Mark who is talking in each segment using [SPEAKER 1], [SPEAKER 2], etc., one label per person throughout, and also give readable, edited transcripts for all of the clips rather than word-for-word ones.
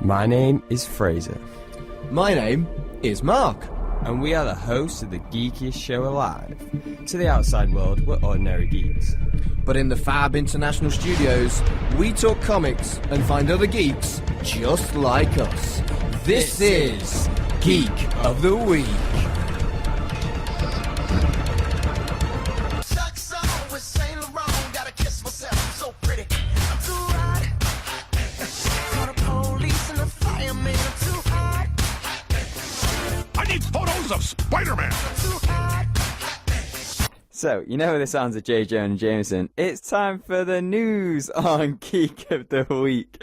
[SPEAKER 1] My name is Fraser.
[SPEAKER 2] My name is Mark.
[SPEAKER 1] And we are the hosts of the geekiest show alive. To the outside world, we're ordinary geeks.
[SPEAKER 2] But in the Fab International Studios, we talk comics and find other geeks just like us. This is Geek of the Week.
[SPEAKER 3] Of Spider-Man.
[SPEAKER 1] So, you know the sounds of J. Jonah Jameson. It's time for the news on Geek of the Week.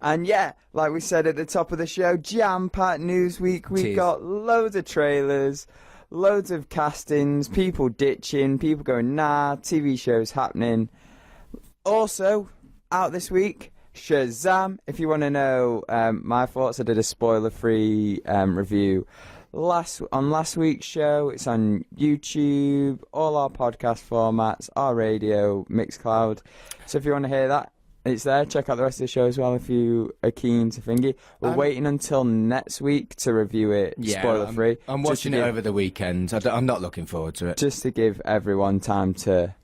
[SPEAKER 1] And yeah, like we said at the top of the show, jam-packed news week. We've got loads of trailers, loads of castings, people ditching, people going, nah, TV shows happening. Also, out this week, Shazam. If you want to know my thoughts, I did a spoiler-free review on last week's show. It's on YouTube, all our podcast formats, our radio, Mixcloud. So if you want to hear that, it's there. Check out the rest of the show as well if you are keen to thingy. We're waiting until next week to review it spoiler free.
[SPEAKER 2] I'm watching it over the weekend. I'm not looking forward to it. Just
[SPEAKER 1] to give everyone time to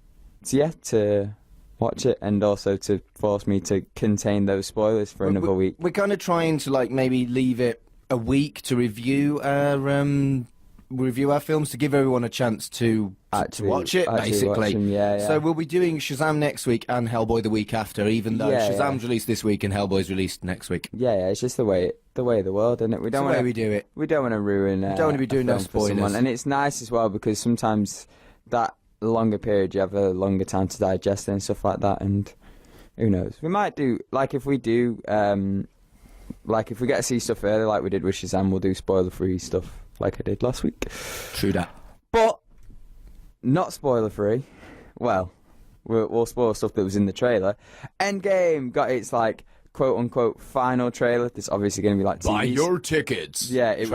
[SPEAKER 1] watch it, and also to force me to contain those spoilers for another week.
[SPEAKER 2] We're kind of trying to maybe leave it a week to review our films, to give everyone a chance to watch it, basically. So we'll be doing Shazam next week and Hellboy the week after, even though Shazam's released this week and Hellboy's released next week.
[SPEAKER 1] Yeah, it's just the way of the world, isn't it? We don't want
[SPEAKER 2] we do it.
[SPEAKER 1] We don't want to ruin.
[SPEAKER 2] We don't want to be doing no spoilers.
[SPEAKER 1] And it's nice as well because sometimes that longer period you have a longer time to digest it and stuff like that. And who knows? We might do if we do. If we get to see stuff early, like we did with Shazam, we'll do spoiler-free stuff, like I did last week.
[SPEAKER 2] True that.
[SPEAKER 1] But not spoiler-free. Well, we'll spoil stuff that was in the trailer. Endgame got its quote-unquote final trailer. There's obviously going to be
[SPEAKER 2] buy your tickets.
[SPEAKER 1] Yeah, it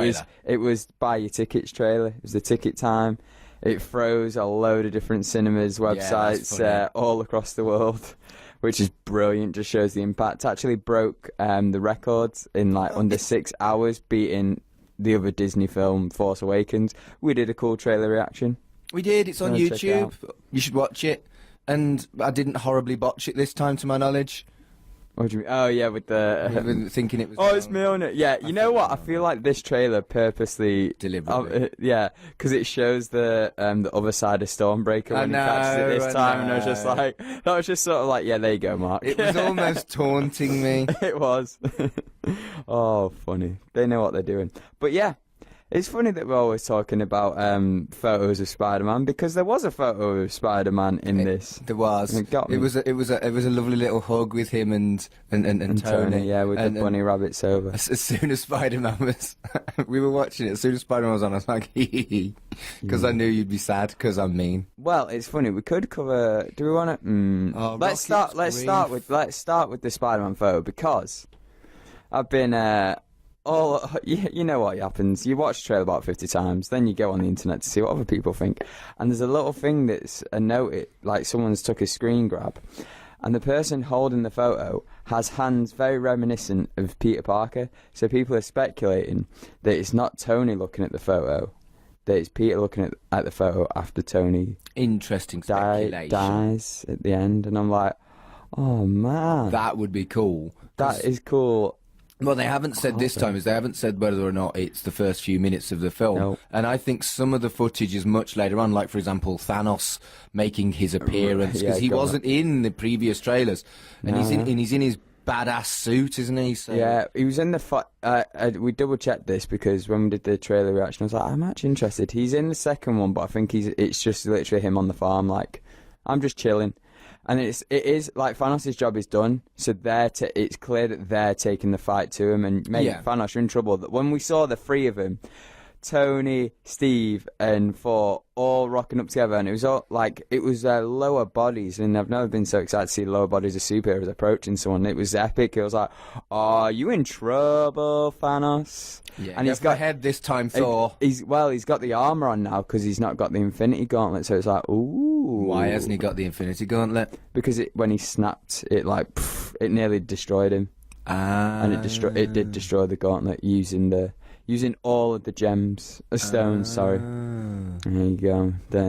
[SPEAKER 1] was buy your tickets trailer. It was the ticket time. It froze a load of different cinemas, websites all across the world, which is brilliant. Just shows the impact. Actually broke the records in under 6 hours, beating the other Disney film, Force Awakens. We did a cool trailer reaction.
[SPEAKER 2] We did. It's on YouTube. You should watch it. And I didn't horribly botch it this time, to my knowledge.
[SPEAKER 1] What do you mean? Oh, yeah, with the...
[SPEAKER 2] thinking it was...
[SPEAKER 1] Oh, it's me on it. Yeah, you know what? I feel like this trailer purposely...
[SPEAKER 2] Deliberately.
[SPEAKER 1] Because it shows the other side of Stormbreaker when he catches it this time, and I was just like... That was just sort of yeah, there you go, Mark.
[SPEAKER 2] It was almost taunting me.
[SPEAKER 1] It was. Oh, funny. They know what they're doing. But yeah, it's funny that we're always talking about photos of Spider-Man, because there was a photo of Spider-Man in this.
[SPEAKER 2] There was. It was a lovely little hug with him and Tony.
[SPEAKER 1] Yeah, with the bunny rabbits over.
[SPEAKER 2] As soon as Spider-Man was, we were watching it. As soon as Spider-Man was on, I was like, hee, because I knew you'd be sad because I'm mean.
[SPEAKER 1] Well, it's funny. We could cover. Do we want to? Let's start with the Spider-Man photo, because I've been. You know what happens. You watch the trailer about 50 times, then you go on the internet to see what other people think. And there's a little thing that's a note, someone's took a screen grab, and the person holding the photo has hands very reminiscent of Peter Parker. So people are speculating that it's not Tony looking at the photo, that it's Peter looking at the photo after Tony
[SPEAKER 2] Interesting speculation.
[SPEAKER 1] dies at the end. And I'm like, oh man,
[SPEAKER 2] that would be cool.
[SPEAKER 1] That is cool.
[SPEAKER 2] Well, they haven't said this time, they haven't said whether or not it's the first few minutes of the film.
[SPEAKER 1] No.
[SPEAKER 2] And I think some of the footage is much later on, like, for example, Thanos making his appearance, because he wasn't in the previous trailers. And he's in his badass suit, isn't he? So...
[SPEAKER 1] Yeah, he was in the... we double-checked this, because when we did the trailer reaction, I was like, I'm actually interested. He's in the second one, but I think it's just literally him on the farm, I'm just chilling. And it is Thanos' job is done, so it's clear that they're taking the fight to him, and Thanos, you're in trouble. When we saw the three of them, Tony, Steve, and Thor all rocking up together, and it was all lower bodies, and I've never been so excited to see lower bodies of superheroes approaching someone. It was epic. It was like, oh, you in trouble, Thanos?
[SPEAKER 2] Yeah, and he's got head this time, Thor.
[SPEAKER 1] He's got the armor on now because he's not got the Infinity Gauntlet, so it's like, ooh.
[SPEAKER 2] Why hasn't he got the Infinity Gauntlet?
[SPEAKER 1] Because when he snapped, it it nearly destroyed him. and it did destroy the gauntlet using all of the gems, stones. Sorry. There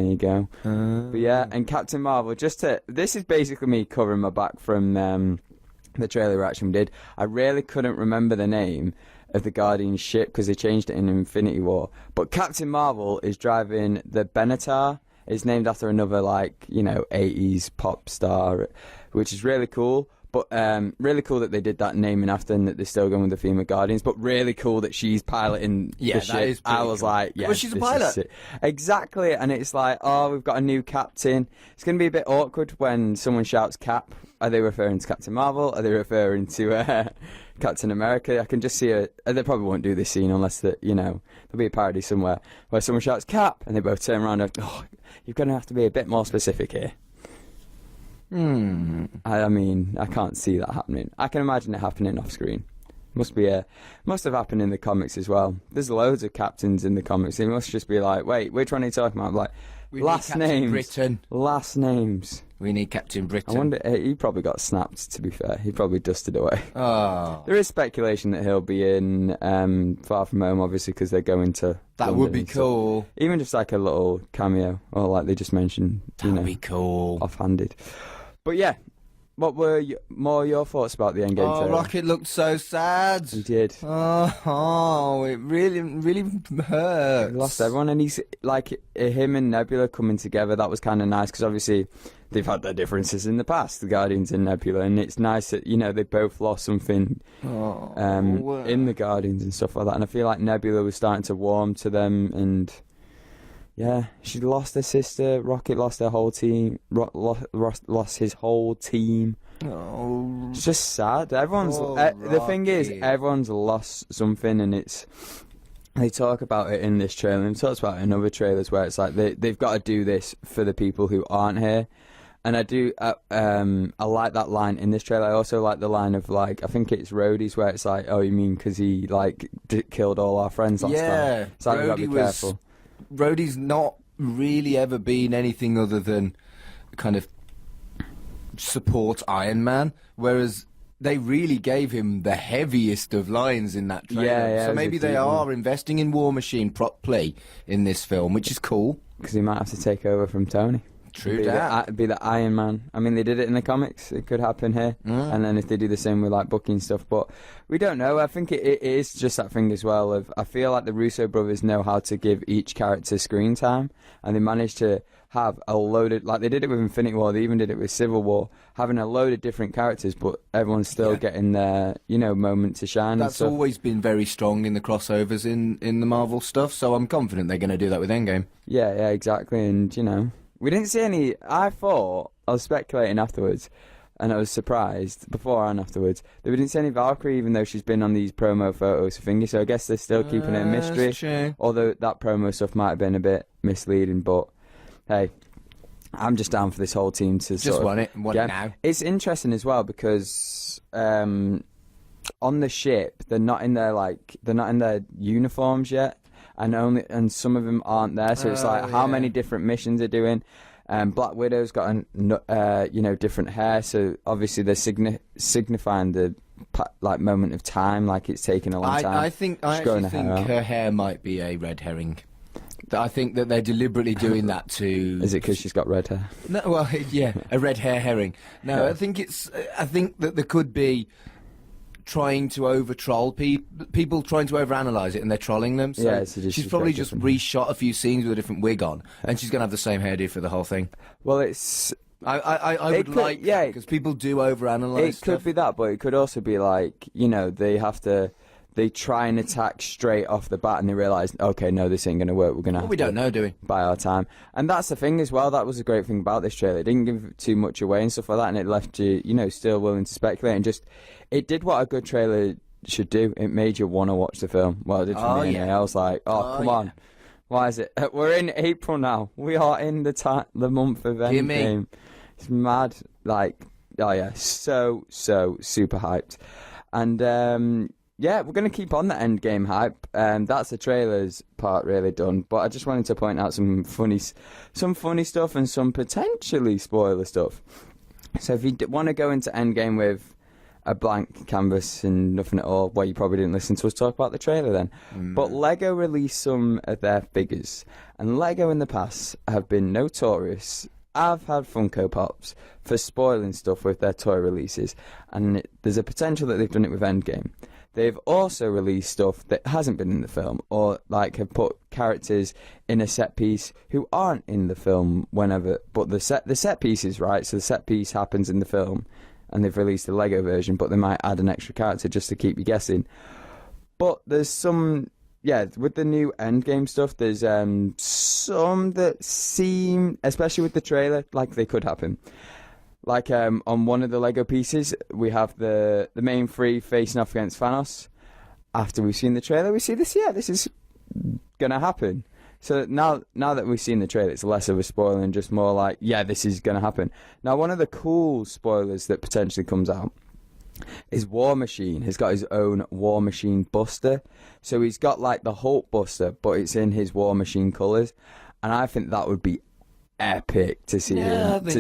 [SPEAKER 1] you go. But yeah, and Captain Marvel. This is basically me covering my back from the trailer reaction we did. I really couldn't remember the name of the Guardian ship because they changed it in Infinity War. But Captain Marvel is driving the Benatar. It's named after another 80s pop star, which is really cool. But really cool that they did that naming after and that they're still going with the theme of Guardians. But really cool that she's piloting the ship.
[SPEAKER 2] That is
[SPEAKER 1] I was
[SPEAKER 2] cool.
[SPEAKER 1] like, yeah,
[SPEAKER 2] well, she's a pilot.
[SPEAKER 1] Exactly. And it's like, oh, we've got a new captain. It's going to be a bit awkward when someone shouts Cap. Are they referring to Captain Marvel? Are they referring to Captain America? I can just see they probably won't do this scene unless there'll be a parody somewhere where someone shouts Cap and they both turn around and you're going to have to be a bit more specific here. I mean, I can't see that happening. I can imagine it happening off screen. Must have happened in the comics as well. There's loads of captains in the comics. It must just be like, wait, which one are you talking about? Like, last names.
[SPEAKER 2] Britain.
[SPEAKER 1] Last names.
[SPEAKER 2] We need Captain Britain.
[SPEAKER 1] I wonder, he probably got snapped, to be fair. He probably dusted away.
[SPEAKER 2] Oh.
[SPEAKER 1] There is speculation that he'll be in Far From Home, obviously, because they're going to
[SPEAKER 2] That
[SPEAKER 1] London
[SPEAKER 2] would be cool.
[SPEAKER 1] Even just like a little cameo, or like they just mentioned,
[SPEAKER 2] That would be cool.
[SPEAKER 1] Offhanded. But yeah, what were your thoughts about the Endgame trailer?
[SPEAKER 2] Rocket looked so sad.
[SPEAKER 1] He did.
[SPEAKER 2] Oh, it really hurts.
[SPEAKER 1] He lost everyone, and he's like him and Nebula coming together. That was kind of nice because obviously they've had their differences in the past, the Guardians and Nebula, and it's nice that they both lost something in the Guardians and stuff like that. And I feel like Nebula was starting to warm to them, and yeah, she lost her sister. Rocket lost her whole team. Lost his whole team.
[SPEAKER 2] Oh,
[SPEAKER 1] it's just sad. The thing is, everyone's lost something, and they talk about it in this trailer. And talks about it in other trailers where it's like they've got to do this for the people who aren't here. And I do. I like that line in this trailer. I also like the line of I think it's Rhodey's where it's like, oh, you mean because he killed all our friends last time?
[SPEAKER 2] Yeah,
[SPEAKER 1] so you got to be careful.
[SPEAKER 2] Rhodey's not really ever been anything other than kind of support Iron Man, whereas they really gave him the heaviest of lines in that trailer.
[SPEAKER 1] Yeah,
[SPEAKER 2] so maybe they are investing in War Machine properly in this film, which is cool.
[SPEAKER 1] Because he might have to take over from Tony.
[SPEAKER 2] True that.
[SPEAKER 1] Be the Iron Man. I mean, they did it in the comics. It could happen here. And then if they do the same with booking stuff. But we don't know. I think it is just that thing as well of I feel like the Russo brothers know how to give each character screen time. And they managed to have a loaded, they did it with Infinity War, they even did it with Civil War, having a load of different characters, but everyone's still getting their, moment to shine.
[SPEAKER 2] That's always been very strong in the crossovers in the Marvel stuff, so I'm confident they're going to do that with Endgame.
[SPEAKER 1] Yeah, exactly. And, we didn't see any. I was speculating afterwards, and I was surprised before and afterwards that we didn't see any Valkyrie, even though she's been on these promo photos for Thingy. So I guess they're still keeping it a mystery.
[SPEAKER 2] That's true.
[SPEAKER 1] Although that promo stuff might have been a bit misleading, but hey, I'm just down for this whole team to
[SPEAKER 2] just want it now.
[SPEAKER 1] It's interesting as well because on the ship they're not in their uniforms yet. And some of them aren't there, so it's how many different missions they're doing. Black Widow's got different hair, so obviously they're signifying the moment of time, it's taking a long time.
[SPEAKER 2] I think her hair might be a red herring. I think that they're deliberately doing that to.
[SPEAKER 1] Is it because she's got red hair?
[SPEAKER 2] No, well, yeah, a red hair herring. No, yeah. I think that there could be trying to over-troll people trying to overanalyze it, and they're trolling them. So she's probably just reshot a few scenes with a different wig on, and she's going to have the same hairdo for the whole thing.
[SPEAKER 1] Well, it's...
[SPEAKER 2] I would like that, because people do overanalyze stuff.
[SPEAKER 1] It could be that, but it could also be they try and attack straight off the bat, and they realise, okay, no, this ain't going to work. We're going to have
[SPEAKER 2] we don't know, do we?
[SPEAKER 1] Buy our time. And that's the thing as well. That was a great thing about this trailer. It didn't give too much away and stuff like that, and it left you, still willing to speculate. And it did what a good trailer should do. It made you want to watch the film. Well, it did for me. I was like, come on. Why is it? We're in April now. We are in the month of Endgame. It's mad. So super hyped. And, yeah, we're going to keep on the Endgame hype. That's the trailer's part really done. But I just wanted to point out some funny stuff and some potentially spoiler stuff. So if you want to go into Endgame with a blank canvas and nothing at all. Well, you probably didn't listen to us talk about the trailer then. But Lego released some of their figures, and Lego in the past have been notorious. I've had Funko Pops for spoiling stuff with their toy releases, and there's a potential that they've done it with Endgame. They've also released stuff that hasn't been in the film, or like have put characters in a set piece who aren't in the film whenever, but the set pieces, right? So the set piece happens in the film, and they've released the Lego version, but they might add an extra character just to keep you guessing. But there's some, with the new Endgame stuff, there's some that seem, especially with the trailer, like they could happen. Like on one of the Lego pieces, we have the main three facing off against Thanos. After we've seen the trailer, we see this. Yeah, this is gonna happen. So now that we've seen the trailer, it's less of a spoiler and just more like, yeah, this is gonna happen. Now, one of the cool spoilers that potentially comes out is War Machine has got his own War Machine Buster. So he's got like the Hulk Buster, but it's in his War Machine colours, and I think that would be epic to see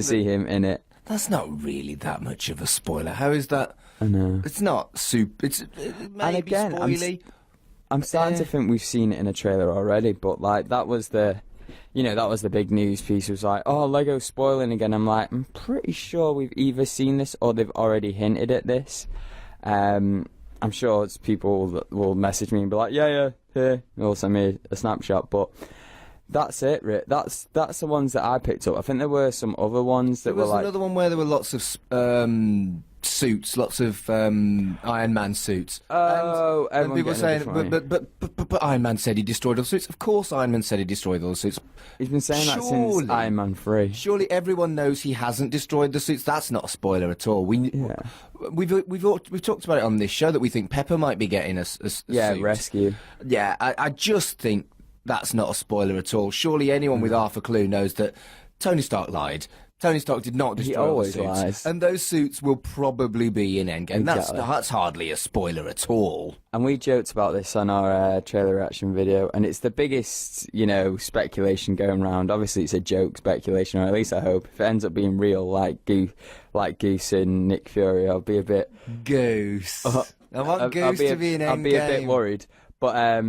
[SPEAKER 1] see him in it.
[SPEAKER 2] That's not really that much of a spoiler. How is that?
[SPEAKER 1] I know.
[SPEAKER 2] It's not super. It's maybe spoily.
[SPEAKER 1] I'm starting to think we've seen it in a trailer already, but like that was the big news piece. It was like, oh, Lego's spoiling again. I'm like, I'm pretty sure we've either seen this or they've already hinted at this. I'm sure it's people will message me and be like, yeah, here. They'll send me a snapshot, but. That's it, Rick. That's the ones that I picked up. I think there were some other ones that were like...
[SPEAKER 2] There was another one where there were lots of suits, lots of Iron Man suits.
[SPEAKER 1] Oh,
[SPEAKER 2] and people saying, but Iron Man said he destroyed all the suits. Of course Iron Man said he destroyed all the suits.
[SPEAKER 1] He's been saying that since Iron Man 3.
[SPEAKER 2] Surely everyone knows he hasn't destroyed the suits. That's not a spoiler at all. We've talked about it on this show that we think Pepper might be getting a suit.
[SPEAKER 1] Rescue.
[SPEAKER 2] Yeah, I just think... That's not a spoiler at all. Surely anyone with half a clue knows that Tony Stark lied. Tony Stark did not destroy all the suits.
[SPEAKER 1] Lies.
[SPEAKER 2] And those suits will probably be in Endgame. Exactly. That's hardly a spoiler at all.
[SPEAKER 1] And we joked about this on our trailer reaction video, and it's the biggest, speculation going around. Obviously, it's a joke speculation, or at least I hope. If it ends up being real, like Goose and Nick Fury, I'll be a bit...
[SPEAKER 2] Goose. I want Goose to be in Endgame.
[SPEAKER 1] I'll be a bit worried. But,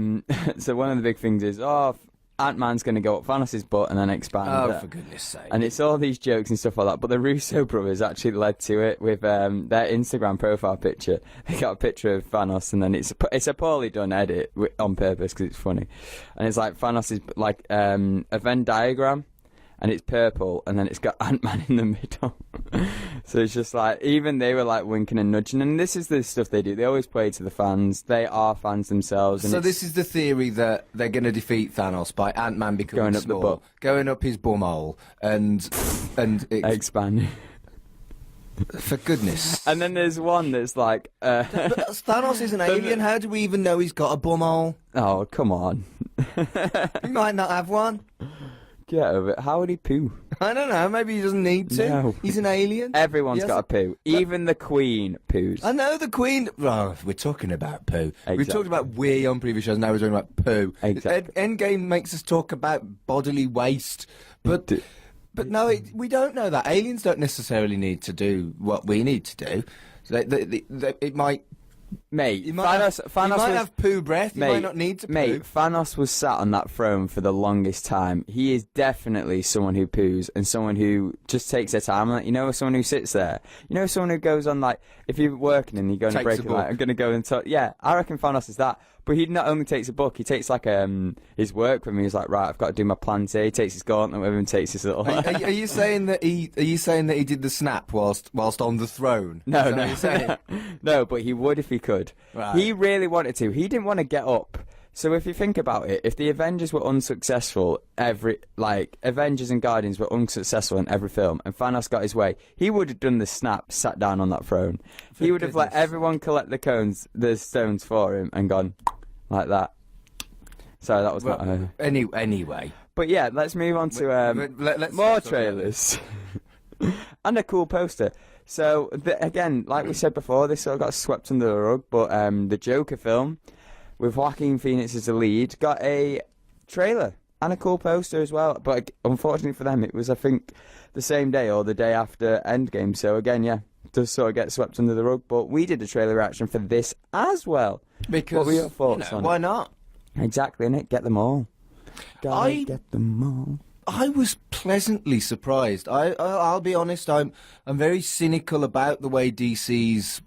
[SPEAKER 1] so one of the big things is, Ant-Man's going to go up Thanos' butt and then expand.
[SPEAKER 2] Oh, for goodness sake.
[SPEAKER 1] And it's all these jokes and stuff like that. But the Russo brothers actually led to it with their Instagram profile picture. They got a picture of Thanos, and then it's a poorly done edit on purpose because it's funny. And it's like Thanos is like a Venn diagram, and it's purple, and then it's got Ant-Man in the middle. So it's just like, even they were like winking and nudging, and this is the stuff they do. They always play to the fans. They are fans themselves. And
[SPEAKER 2] so this is the theory that they're going to defeat Thanos by Ant-Man becoming
[SPEAKER 1] going up
[SPEAKER 2] small,
[SPEAKER 1] the butt,
[SPEAKER 2] going up his bumhole, and
[SPEAKER 1] expanding.
[SPEAKER 2] For goodness.
[SPEAKER 1] And then there's one that's like...
[SPEAKER 2] But Thanos is an alien. How do we even know he's got a bumhole?
[SPEAKER 1] Oh, come on.
[SPEAKER 2] He might not have one.
[SPEAKER 1] Get over it. How would he poo?
[SPEAKER 2] I don't know. Maybe he doesn't need to.
[SPEAKER 1] No.
[SPEAKER 2] He's an alien.
[SPEAKER 1] Everyone's got a poo. Even the Queen poos.
[SPEAKER 2] I know the Queen. Oh, we're talking about poo.
[SPEAKER 1] Exactly.
[SPEAKER 2] We've talked about wee on previous shows. Now we're talking about poo.
[SPEAKER 1] Exactly.
[SPEAKER 2] Endgame makes us talk about bodily waste, but no, we don't know that. Aliens don't necessarily need to do what we need to do. So it might.
[SPEAKER 1] Mate,
[SPEAKER 2] Thanos might have poo breath. He might not need to poo.
[SPEAKER 1] Mate, Thanos was sat on that throne for the longest time. He is definitely someone who poos and someone who just takes their time. Like, someone who sits there. Someone who goes on, like, if you're working and you go on a break, like, I'm going to go and talk. Yeah, I reckon Thanos is that. But he not only takes a book, he takes, like, his work with me. He's like, right, I've got to do my plans here. He takes his gauntlet with him and takes his little...
[SPEAKER 2] Are you saying that he did the snap whilst on the throne?
[SPEAKER 1] No. No, but he would if he could.
[SPEAKER 2] Right.
[SPEAKER 1] He really wanted to. He didn't want to get up. So if you think about it, if the Avengers were unsuccessful, Avengers and Guardians were unsuccessful in every film, and Thanos got his way, he would have done the snap, sat down on that throne. He would have let everyone collect the stones for him, and gone like that. Sorry, that was not...
[SPEAKER 2] Anyway.
[SPEAKER 1] But yeah, let's move on to
[SPEAKER 2] let's
[SPEAKER 1] more trailers. And a cool poster. So, again, like we said before, this sort of got swept under the rug, but the Joker film, with Joaquin Phoenix as the lead, got a trailer and a cool poster as well. But unfortunately for them, it was, I think, the same day or the day after Endgame. So again, yeah, does sort of get swept under the rug. But we did a trailer reaction for this as well.
[SPEAKER 2] Because,
[SPEAKER 1] what were your thoughts on
[SPEAKER 2] why
[SPEAKER 1] it?
[SPEAKER 2] not?
[SPEAKER 1] Exactly, innit? Get them all. Gotta get them all.
[SPEAKER 2] I was pleasantly surprised. I'll be honest. I'm very cynical about the way the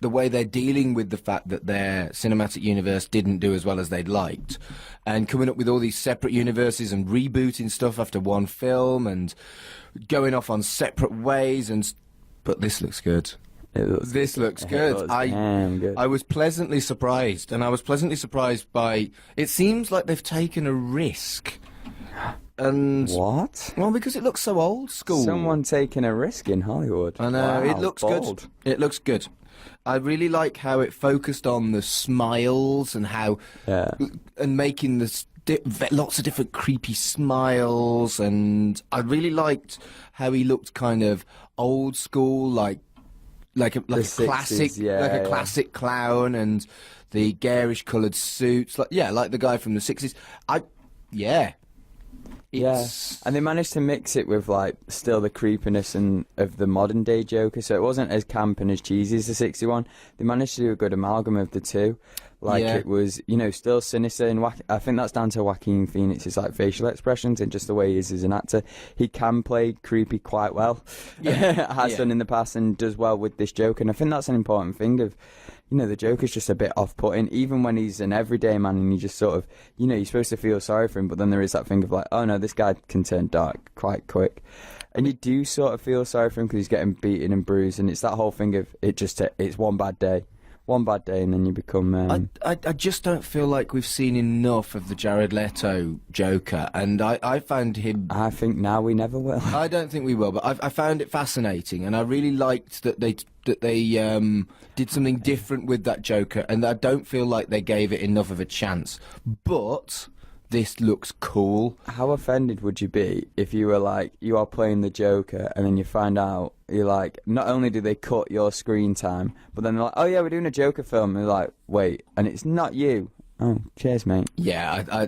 [SPEAKER 2] way they're dealing with the fact that their cinematic universe didn't do as well as they'd liked, and coming up with all these separate universes and rebooting stuff after one film and going off on separate ways. But this looks good. This looks good. I was pleasantly surprised, and I was pleasantly surprised by. It seems like they've taken a risk. And
[SPEAKER 1] what?
[SPEAKER 2] Well, because it looks so old school.
[SPEAKER 1] Someone taking a risk in Hollywood.
[SPEAKER 2] I know.
[SPEAKER 1] Wow,
[SPEAKER 2] it looks
[SPEAKER 1] bold.
[SPEAKER 2] good. It looks good. I really like how it focused on the smiles and how, and making this lots of different creepy smiles, and I really liked how he looked kind of old school, like a classic, classic clown, and the garish coloured suits, like the guy from the 60s.
[SPEAKER 1] And they managed to mix it with like still the creepiness of the modern day Joker, so it wasn't as camp and as cheesy as the 61. They managed to do a good amalgam of the two. It was, still sinister and I think that's down to Joaquin Phoenix's like facial expressions and just the way he is as an actor. He can play creepy quite well. Has done in the past and does well with this Joker, and I think that's an important thing of. The Joker's just a bit off-putting, even when he's an everyday man and you just sort of, you're supposed to feel sorry for him, but then there is that thing of like, oh no, this guy can turn dark quite quick. And you do sort of feel sorry for him because he's getting beaten and bruised, and it's that whole thing of, it's one bad day, and then you become...
[SPEAKER 2] I just don't feel like we've seen enough of the Jared Leto Joker, and I found him...
[SPEAKER 1] I think now we never will.
[SPEAKER 2] I don't think we will, but I found it fascinating, and I really liked that they did something different with that Joker, and I don't feel like they gave it enough of a chance. But this looks cool.
[SPEAKER 1] How offended would you be if you were like, you are playing the Joker, and then you find out, you're like, not only do they cut your screen time, but then they're like, oh yeah, we're doing a Joker film, and you're like, wait, and it's not you. Oh, cheers, mate.
[SPEAKER 2] Yeah,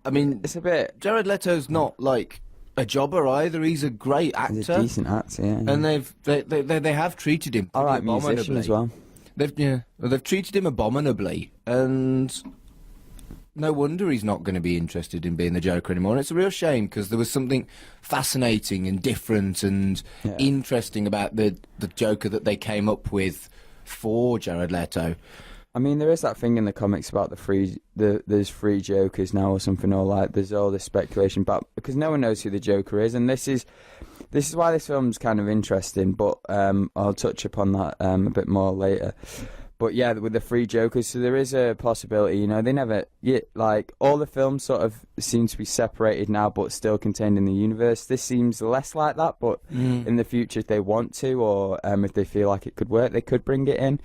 [SPEAKER 2] I mean,
[SPEAKER 1] it's a bit...
[SPEAKER 2] Jared Leto's not like a jobber either. He's a great actor.
[SPEAKER 1] He's a decent actor, yeah.
[SPEAKER 2] And they have treated him
[SPEAKER 1] all right, musician as well.
[SPEAKER 2] They've treated him abominably, and no wonder he's not going to be interested in being the Joker anymore. And it's a real shame, because there was something fascinating and different and interesting about the Joker that they came up with for Jared Leto.
[SPEAKER 1] I mean, there is that thing in the comics about there's free Jokers now or something, or like there's all this speculation about, because no one knows who the Joker is, and this is why this film's kind of interesting. But I'll touch upon that a bit more later. But yeah, with the free Jokers, so there is a possibility. They never like all the films sort of seem to be separated now, but still contained in the universe. This seems less like that, but in the future, if they want to, or if they feel like it could work, they could bring it in.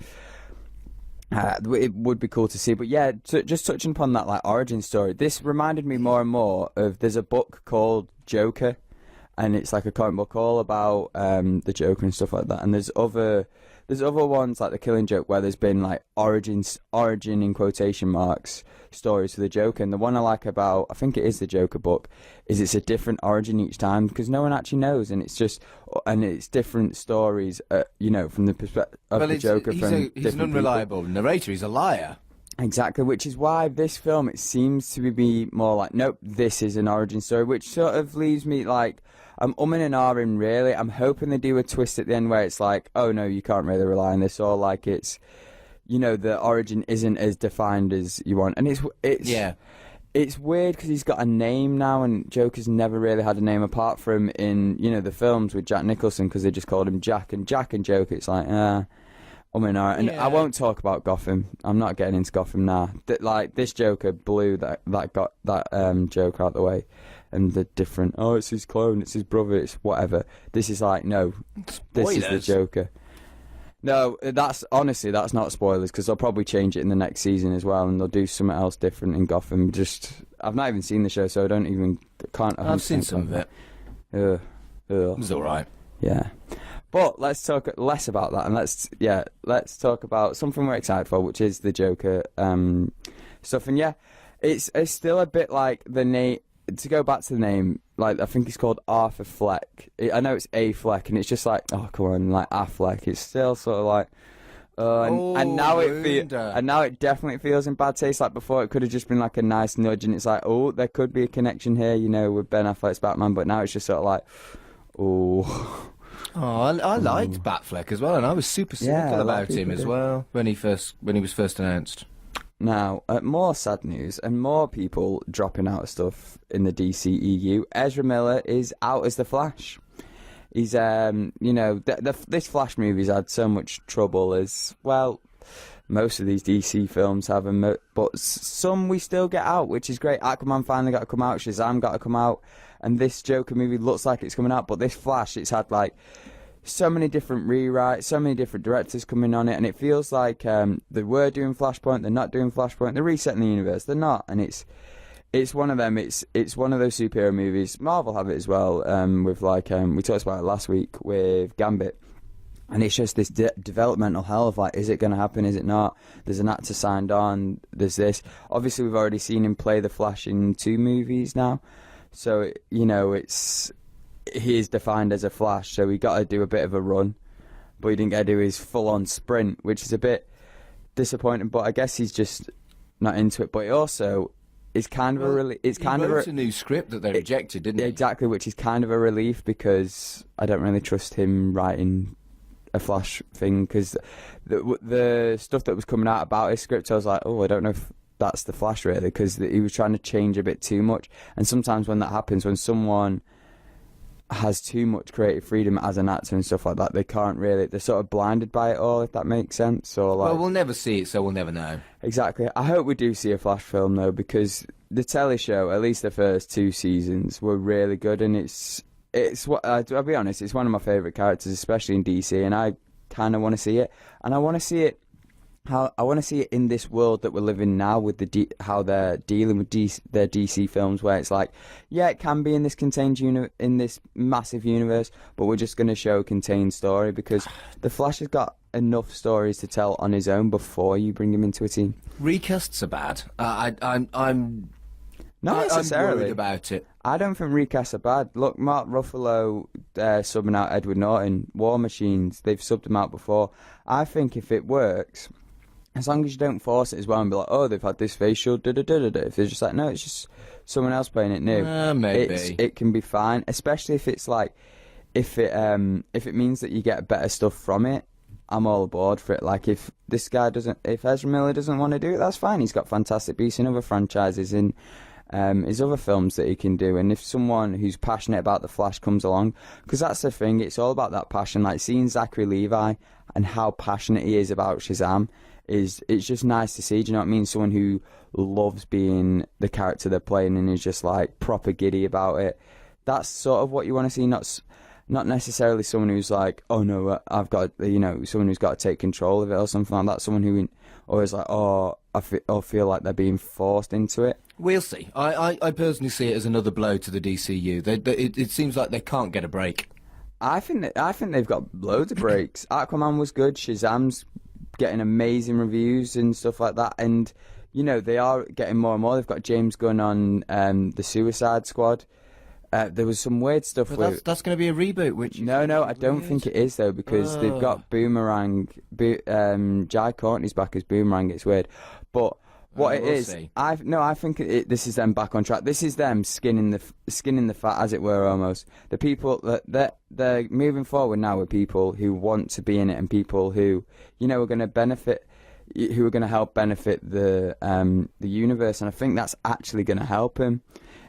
[SPEAKER 1] It would be cool to see, but yeah, just touching upon that like origin story, this reminded me more and more of, there's a book called Joker, and it's like a comic book all about the Joker and stuff like that, and there's other ones like The Killing Joke where there's been like origin in quotation marks stories for the Joker, and the one I like about, I think it is the Joker book, is it's a different origin each time, because no one actually knows, and it's different stories, from the perspective of the Joker. He's
[SPEAKER 2] an unreliable narrator. He's a liar.
[SPEAKER 1] Exactly, which is why this film, it seems to be more like, nope, this is an origin story, which sort of leaves me like, I'm umming and ahhing really. I'm hoping they do a twist at the end where it's like, oh no, you can't really rely on this, or like it's, the origin isn't as defined as you want. And it's weird because he's got a name now, and Joker's never really had a name apart from in, the films with Jack Nicholson, because they just called him Jack and Joker. It's like, and I won't talk about Gotham. I'm not getting into Gotham now. This Joker blew that got that Joker out the way, and the different, it's his clone, it's his brother, it's whatever. This is like, no, this is the Joker. No, that's not spoilers, because they'll probably change it in the next season as well, and they'll do something else different in Gotham. I've not even seen the show, so I've
[SPEAKER 2] seen some of it.
[SPEAKER 1] It
[SPEAKER 2] was all right.
[SPEAKER 1] Yeah. But let's talk less about that, and let's talk about something we're excited for, which is the Joker stuff. And yeah, it's still a bit like the to go back to the name, like, I think it's called Arthur Fleck. I know it's A Fleck, and it's just like, oh, come on, like, Affleck. It's still sort of like, and now it definitely feels in bad taste. Like, before, it could have just been like a nice nudge, and it's like, oh, there could be a connection here, you know, with Ben Affleck's Batman, but now it's just sort of like, oh.
[SPEAKER 2] Oh, I liked Batfleck as well, and I was super cynical about him as well when he was first announced.
[SPEAKER 1] Now, more sad news and more people dropping out of stuff in the DCEU. Ezra Miller is out as the Flash. He's, you know, this Flash movie's had so much trouble as, well, most of these DC films have them, but some we still get out, which is great. Aquaman finally got to come out, Shazam got to come out, and this Joker movie looks like it's coming out, but this Flash, it's had, like, so many different rewrites, so many different directors coming on it, and it feels like they were doing Flashpoint, they're not doing Flashpoint, they're resetting the universe, they're not, and it's one of them. It's one of those superhero movies. Marvel have it as well. With like we talked about it last week with Gambit, and it's just this developmental hell of like, is it going to happen? Is it not? There's an actor signed on. There's this. Obviously, we've already seen him play the Flash in 2 movies now, so you know he is defined as a Flash. So he got to do a bit of a run, but he didn't get to do his full-on sprint, which is a bit disappointing. But I guess he's just not into it. But it also. It's kind of a
[SPEAKER 2] new script that they rejected, didn't he?
[SPEAKER 1] Exactly, which is kind of a relief because I don't really trust him writing a Flash thing, because the stuff that was coming out about his script, I was like, oh, I don't know if that's the Flash really, because he was trying to change a bit too much. And sometimes when that happens, when someone has too much creative freedom as an actor and stuff like that, they're sort of blinded by it all, if that makes sense. Or like,
[SPEAKER 2] well, we'll never see it, so we'll never know.
[SPEAKER 1] Exactly. I hope we do see a Flash film though, because the telly show, at least the first 2 seasons, were really good, and it's what I'll be honest, it's one of my favourite characters, especially in DC, and I kind of want to see it, and I want to see it in this world that we're living now, with how they're dealing with their DC films, where it's like, yeah, it can be in this contained in this massive universe, but we're just going to show a contained story, because the Flash has got enough stories to tell on his own before you bring him into a team.
[SPEAKER 2] Recasts are bad. I'm
[SPEAKER 1] not necessarily.
[SPEAKER 2] I'm worried about it.
[SPEAKER 1] I don't think recasts are bad. Look, Mark Ruffalo subbing out Edward Norton, War Machines, they've subbed him out before. I think if it works, as long as you don't force it as well and be like, oh, they've had this facial, da-da-da-da-da. If they're just like, no, it's just someone else playing it new.
[SPEAKER 2] Maybe.
[SPEAKER 1] It can be fine, especially if it's like, if it means that you get better stuff from it, I'm all aboard for it. Like, if Ezra Miller doesn't want to do it, that's fine. He's got Fantastic Beasts in other franchises, in his other films that he can do. And if someone who's passionate about the Flash comes along, because that's the thing, it's all about that passion. Like, seeing Zachary Levi and how passionate he is about Shazam, it's just nice to see. Do you know what I mean? Someone who loves being the character they're playing and is just like proper giddy about it. That's sort of what you want to see. Not necessarily someone who's like, oh no, I've got, you know, someone who's got to take control of it or something like that. Someone who always like, oh, I feel like they're being forced into it.
[SPEAKER 2] We'll see. I personally see it as another blow to the DCU. It seems like they can't get a break.
[SPEAKER 1] I think they've got loads of breaks. Aquaman was good. Shazam's getting amazing reviews and stuff like that, and you know they are getting more and more. They've got James Gunn on the Suicide Squad. There was some weird stuff.
[SPEAKER 2] But that's going to be a reboot, which
[SPEAKER 1] no, I don't think it is though, because they've got Boomerang. Jai Courtney's back as Boomerang. It's weird, but what
[SPEAKER 2] we'll see.
[SPEAKER 1] I think this is them back on track. This is them skinning the fat, as it were, almost. The people that they're moving forward now with people who want to be in it, and people who, you know, are going to benefit, who are going to help benefit the universe, and I think that's actually going to help him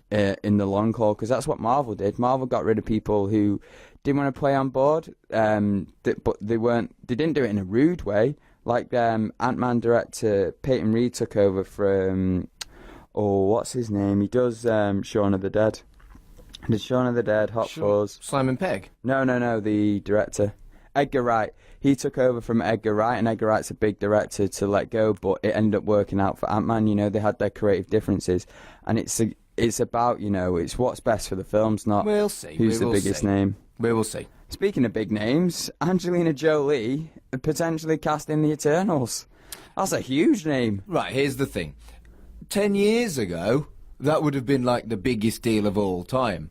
[SPEAKER 1] in the long haul, because that's what Marvel did. Marvel got rid of people who didn't want to play on board, but they didn't do it in a rude way. Like Ant-Man director Peyton Reed took over from, what's his name? He does Shaun of the Dead. Did Shaun of the Dead, Hot Fuzz.
[SPEAKER 2] Simon Pegg?
[SPEAKER 1] No, the director. Edgar Wright. He took over from Edgar Wright, and Edgar Wright's a big director to let go, but it ended up working out for Ant-Man. You know, they had their creative differences, and it's about, you know, it's what's best for the films, not
[SPEAKER 2] we'll see.
[SPEAKER 1] Who's the biggest name.
[SPEAKER 2] We will see.
[SPEAKER 1] Speaking of big names, Angelina Jolie potentially cast in the Eternals. That's a huge name.
[SPEAKER 2] Right, here's the thing. 10 years ago, that would have been like the biggest deal of all time.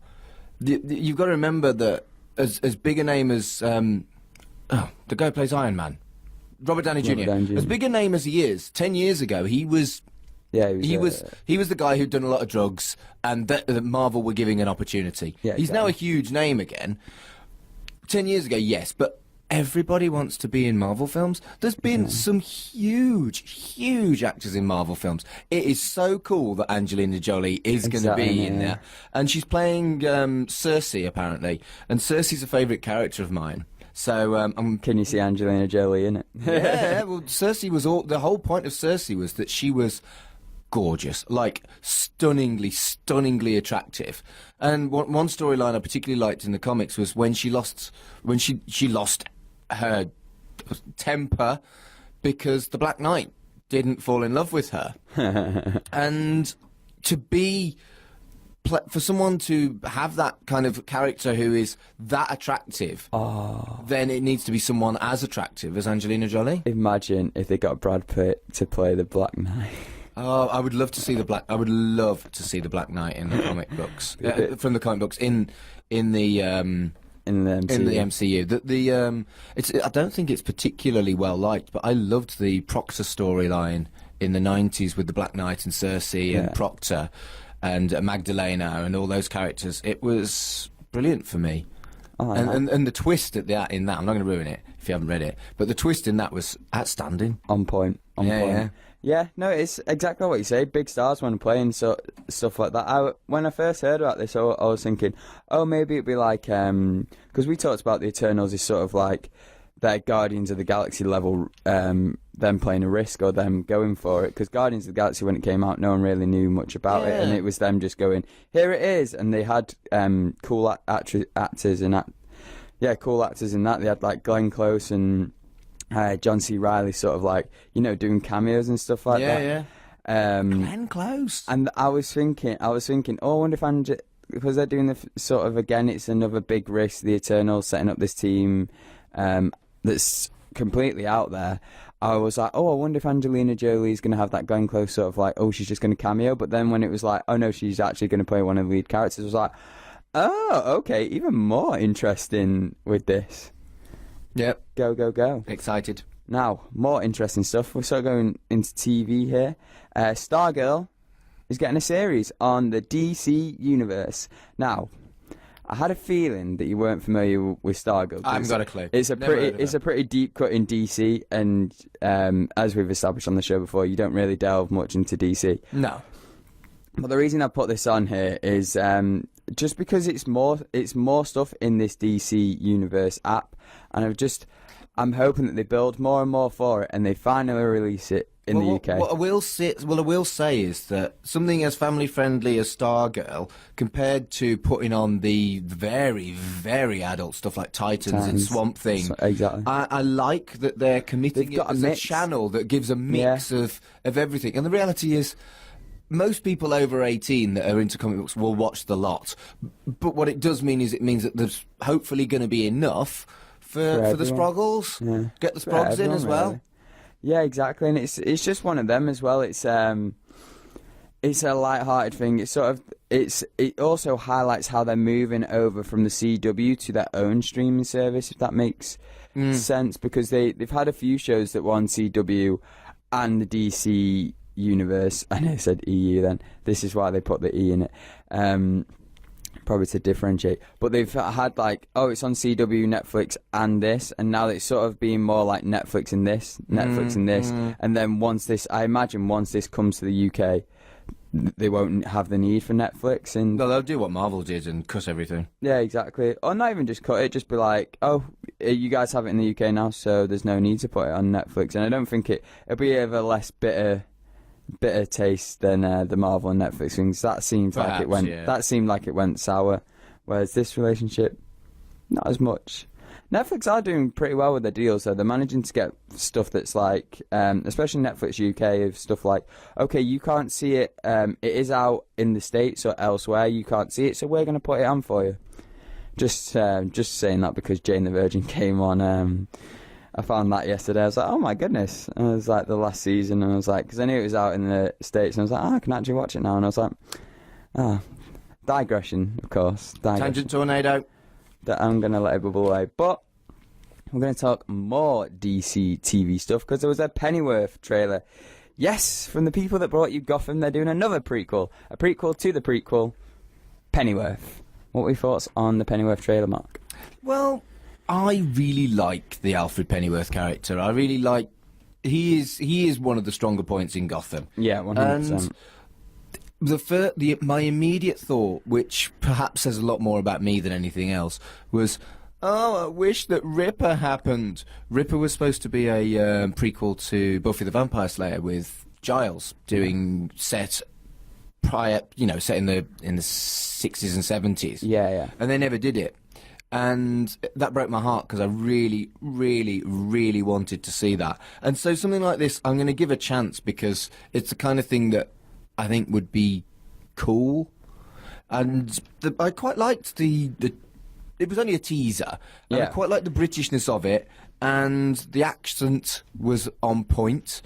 [SPEAKER 2] You've got to remember that as big a name as the guy who plays Iron Man, Robert Downey Jr. As big a name as he is, 10 years ago he was the guy who'd done a lot of drugs, and that Marvel were giving an opportunity. Yeah, he's now a huge name again. 10 years ago, yes, but everybody wants to be in Marvel films. There's been some huge actors in Marvel films. It is so cool that Angelina Jolie is going to be in there. And she's playing Cersei, apparently. And Cersei's a favourite character of mine. So,
[SPEAKER 1] can you see Angelina Jolie in it?
[SPEAKER 2] Yeah, well, Cersei was the whole point of Cersei was that she was gorgeous, like stunningly attractive. And one storyline I particularly liked in the comics was when she lost her temper because the Black Knight didn't fall in love with her. And for someone to have that kind of character who is that attractive, then it needs to be someone as attractive as Angelina Jolie.
[SPEAKER 1] Imagine if they got Brad Pitt to play the Black Knight.
[SPEAKER 2] Oh, I would love to see the Black Knight in the comic books, from the comic books in the MCU. I don't think it's particularly well liked, but I loved the Proctor storyline in the 90s with the Black Knight and Cersei and Proctor and Magdalena and all those characters. It was brilliant for me. And the twist in that, I'm not going to ruin it if you haven't read it, but the twist in that was outstanding.
[SPEAKER 1] On point. Yeah, no, it's exactly what you say. Big stars when playing stuff like that. When I first heard about this, I was thinking, maybe it'd be like, because we talked about the Eternals is sort of like their Guardians of the Galaxy level, them playing a risk or them going for it. Because Guardians of the Galaxy, when it came out, no one really knew much about it, and it was them just going, here it is, and they had cool actors in that. Yeah, cool actors in that. They had like Glenn Close and John C. Reilly, sort of like, doing cameos and stuff like that.
[SPEAKER 2] Yeah. Glenn Close.
[SPEAKER 1] And I was thinking, I wonder if because they're doing the sort of, again, it's another big risk, the Eternals setting up this team that's completely out there. I was like, I wonder if Angelina Jolie is going to have that Glenn Close sort of like, she's just going to cameo. But then when it was like, no, she's actually going to play one of the lead characters, I was like, okay, even more interesting with this.
[SPEAKER 2] Yep.
[SPEAKER 1] Go.
[SPEAKER 2] Excited.
[SPEAKER 1] Now, more interesting stuff. We're sort of going into TV here. Stargirl is getting a series on the DC universe. Now, I had a feeling that you weren't familiar with Stargirl.
[SPEAKER 2] I haven't got a clue.
[SPEAKER 1] It's a pretty deep cut in DC, and as we've established on the show before, you don't really delve much into DC.
[SPEAKER 2] No.
[SPEAKER 1] But the reason I put this on here is just because it's more stuff in this DC Universe app, and I'm hoping that they build more and more for it, and they finally release it in the UK.
[SPEAKER 2] What I will say is that something as family friendly as Stargirl, compared to putting on the very, very adult stuff like Titans and Swamp Thing,
[SPEAKER 1] exactly.
[SPEAKER 2] I like that they're committing it as a channel that gives a mix of everything. And the reality is, most people over 18 that are into comic books will watch the lot. But what it does mean is it means that there's hopefully going to be enough for the Sproggles. Yeah. Get the Sprogs in as well. Really.
[SPEAKER 1] Yeah, exactly. And it's just one of them as well. It's a light-hearted thing. It also highlights how they're moving over from the CW to their own streaming service, if that makes sense, because they've had a few shows that were on CW and the DC universe. I know I said EU then. This is why they put the E in it. Probably to differentiate. But they've had like, it's on CW, Netflix, and this, and now it's sort of being more like Netflix and this, Netflix and this. And then once this comes to the UK, they won't have the need for Netflix. And
[SPEAKER 2] no, they'll do what Marvel did and cut everything.
[SPEAKER 1] Yeah, exactly. Or not even just cut it, just be like, you guys have it in the UK now, so there's no need to put it on Netflix. And I don't think it'll be of a less bitter taste than the Marvel and Netflix things. That seemed like it went. Yeah. That seemed like it went sour. Whereas this relationship, not as much. Netflix are doing pretty well with their deals, though. They're managing to get stuff that's like, especially Netflix UK, of stuff like, okay, you can't see it. It is out in the States or elsewhere. You can't see it, so we're going to put it on for you. Just saying that because Jane the Virgin came on. I found that yesterday. I was like, oh my goodness. And it was like the last season, and I was like, because I knew it was out in the States, and I was like, I can actually watch it now. And I was like, Digression, of course.
[SPEAKER 2] Tangent tornado.
[SPEAKER 1] That I'm going to let it bubble away. But we're going to talk more DC TV stuff because there was a Pennyworth trailer. Yes, from the people that brought you Gotham, they're doing another prequel. A prequel to the prequel, Pennyworth. What were your thoughts on the Pennyworth trailer, Mark?
[SPEAKER 2] Well, I really like the Alfred Pennyworth character. I really like... He is one of the stronger points in Gotham.
[SPEAKER 1] Yeah, 100%.
[SPEAKER 2] And my immediate thought, which perhaps says a lot more about me than anything else, was... Oh, I wish that Ripper happened. Ripper was supposed to be a prequel to Buffy the Vampire Slayer with Giles set prior, set in the 60s and 70s.
[SPEAKER 1] Yeah.
[SPEAKER 2] And they never did it. And that broke my heart because I really, really, really wanted to see that. And so something like this, I'm going to give a chance because it's the kind of thing that I think would be cool. And I quite liked the it was only a teaser. And I quite liked the Britishness of it, and the accent was on point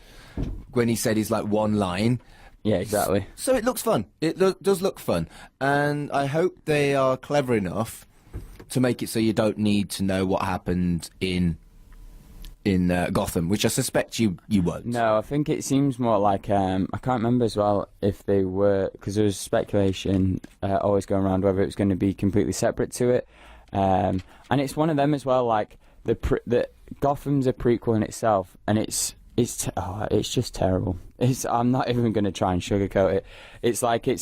[SPEAKER 2] when he said his one line.
[SPEAKER 1] Yeah, exactly.
[SPEAKER 2] So it looks fun. It does look fun, and I hope they are clever enough to make it so you don't need to know what happened in Gotham, which I suspect you won't.
[SPEAKER 1] No, I think it seems more like I can't remember as well if they were, because there was speculation always going around whether it was going to be completely separate to it. And it's one of them as well. Like the Gotham's a prequel in itself, and it's just terrible. I'm not even going to try and sugarcoat it. It's like you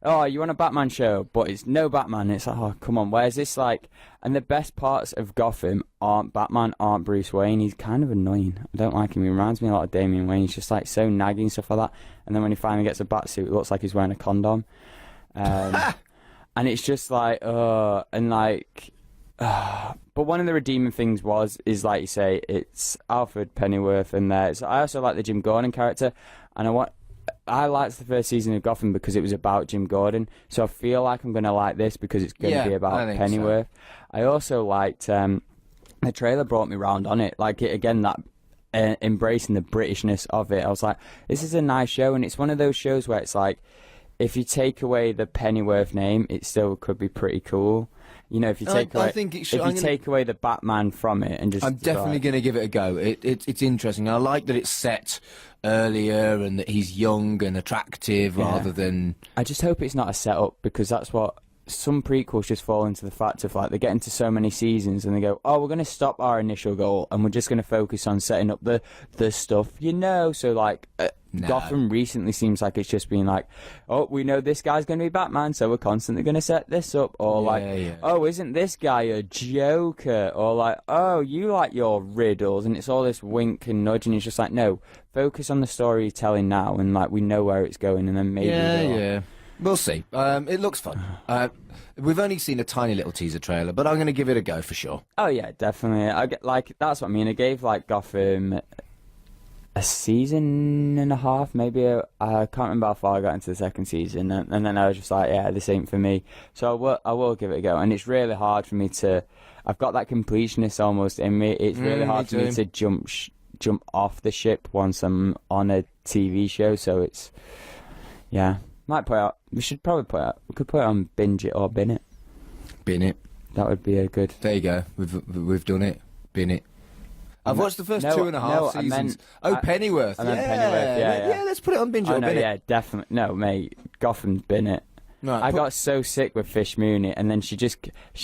[SPEAKER 1] want a Batman show, but it's no Batman. It's like, oh, come on, where's this like? And the best parts of Gotham aren't Batman, aren't Bruce Wayne. He's kind of annoying. I don't like him. He reminds me a lot of Damian Wayne. He's just like so naggy and stuff like that. And then when he finally gets a batsuit, it looks like he's wearing a condom. And it's just like, but one of the redeeming things is like you say, it's Alfred Pennyworth in there. I also like the Jim Gordon character, and I liked the first season of Gotham because it was about Jim Gordon. So I feel like I'm going to like this because it's going to be about Pennyworth. So. I also liked the trailer brought me round on it. Like it again, that embracing the Britishness of it. I was like, this is a nice show, and it's one of those shows where it's like, if you take away the Pennyworth name, it still could be pretty cool. If you take away the Batman from it and just...
[SPEAKER 2] I'm definitely going to give it a go. It's interesting. I like that it's set earlier and that he's young and attractive rather than...
[SPEAKER 1] I just hope it's not a setup, because that's what... Some prequels just fall into the fact of, like, they get into so many seasons and they go, oh, we're going to stop our initial goal and we're just going to focus on setting up the stuff, So, like, Gotham recently seems like it's just been like, oh, we know this guy's going to be Batman, so we're constantly going to set this up. Or, oh, isn't this guy a Joker? Or, like, oh, you like your riddles. And it's all this wink and nudge, and it's just like, no, focus on the storytelling now, and, like, we know where it's going, and then maybe...
[SPEAKER 2] Yeah. We'll see. It looks fun. We've only seen a tiny little teaser trailer, but I'm going to give it a go for sure.
[SPEAKER 1] Oh yeah, definitely. That's what I mean. I gave Gotham a season and a half, maybe. I can't remember how far I got into the second season, and then I was just like, yeah, this ain't for me. So I will give it a go, and it's really hard for me to. I've got that completionist almost in me. It's really hard for me to jump off the ship once I'm on a TV show. So it's might put out. We should probably put out. We could put it on Binge It or Bin It.
[SPEAKER 2] Bin It.
[SPEAKER 1] That would be a good.
[SPEAKER 2] There you go. We've done it. Bin It. I've watched the first 2.5 seasons. Pennyworth.
[SPEAKER 1] I meant Pennyworth. Yeah.
[SPEAKER 2] Let's put it on Binge It or Bin It.
[SPEAKER 1] Yeah, definitely. No, mate. Gotham's Bin It. Right, I got so sick with Fish Mooney, and then she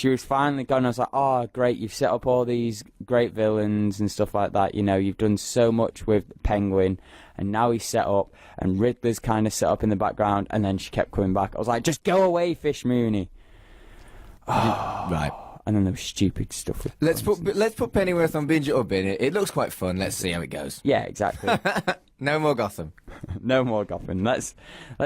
[SPEAKER 1] was finally gone. I was like, oh, great, you've set up all these great villains and stuff like that. You've done so much with Penguin, and now he's set up, and Riddler's kind of set up in the background, and then she kept coming back. I was like, just go away, Fish Mooney.
[SPEAKER 2] Right.
[SPEAKER 1] And then there was stupid stuff.
[SPEAKER 2] Let's put Pennyworth on Binge It or Bin It. It looks quite fun. Let's see how it goes.
[SPEAKER 1] Yeah, exactly.
[SPEAKER 2] No more Gotham.
[SPEAKER 1] No more Gotham. Let's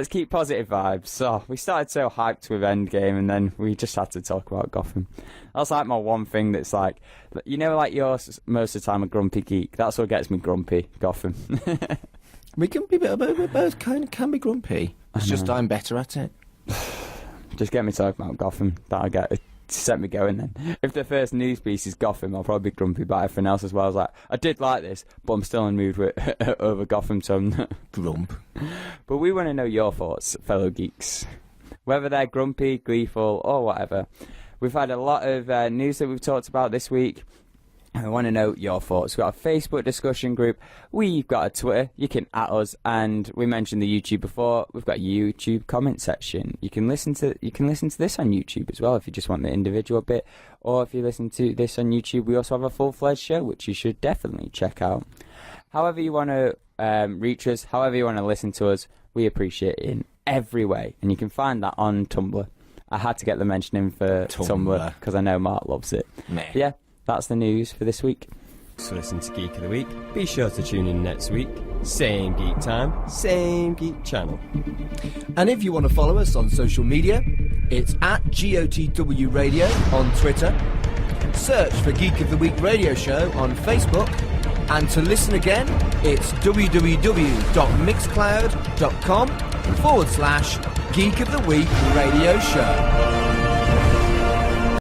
[SPEAKER 1] keep positive vibes. So we started so hyped with Endgame, and then we just had to talk about Gotham. That's like my one thing that's like, like you're most of the time a grumpy geek. That's what gets me grumpy. Gotham.
[SPEAKER 2] We can be both can be grumpy. It's just I'm better at it.
[SPEAKER 1] Just get me talking about Gotham. That'll get it. Set me going then. If the first news piece is Gotham, I'll probably be grumpy about everything else as well. I was like, I did like this, but I'm still in the mood with over Gotham, so I'm
[SPEAKER 2] grump.
[SPEAKER 1] But we want to know your thoughts, fellow geeks. whether they're grumpy, gleeful, or whatever. We've had a lot of news that we've talked about this week. I want to know your thoughts. We've got a Facebook discussion group. We've got a Twitter. You can at us, and we mentioned the YouTube before. We've got a YouTube comment section. You can listen to this on YouTube as well if you just want the individual bit, or if you listen to this on YouTube, we also have a full-fledged show which you should definitely check out. However you want to reach us, however you want to listen to us, we appreciate it in every way, and you can find that on Tumblr. I had to get the mention in for Tumblr because I know Mark loves it. Yeah. That's the news for this week.
[SPEAKER 4] So listen to Geek of the Week. Be sure to tune in next week. Same geek time, same geek channel.
[SPEAKER 2] And if you want to follow us on social media, it's at GOTW Radio on Twitter. Search for Geek of the Week Radio Show on Facebook. And to listen again, it's www.mixcloud.com/Geek of the Week Radio Show.